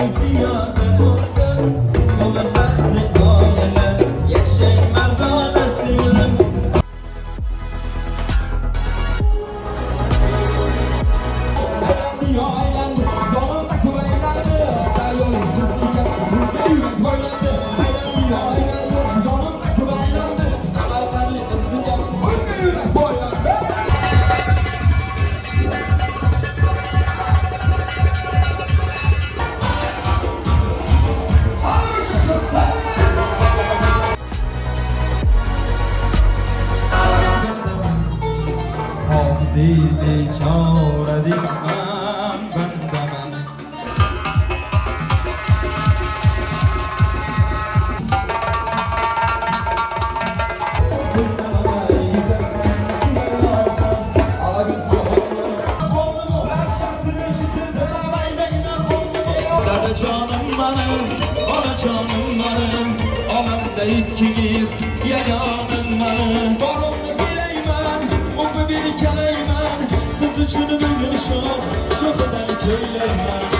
ziyade olsun. Ona baxtli aileler yaşayın merdanesiyle. Hafiziydi çare dikmen bendemen. Canım benim, ana canım benim, alemde ikiyiz, yaganım benim. Baronu bileymen, onu bir keleymen, siz üçün bugün şu kadar köyleymen.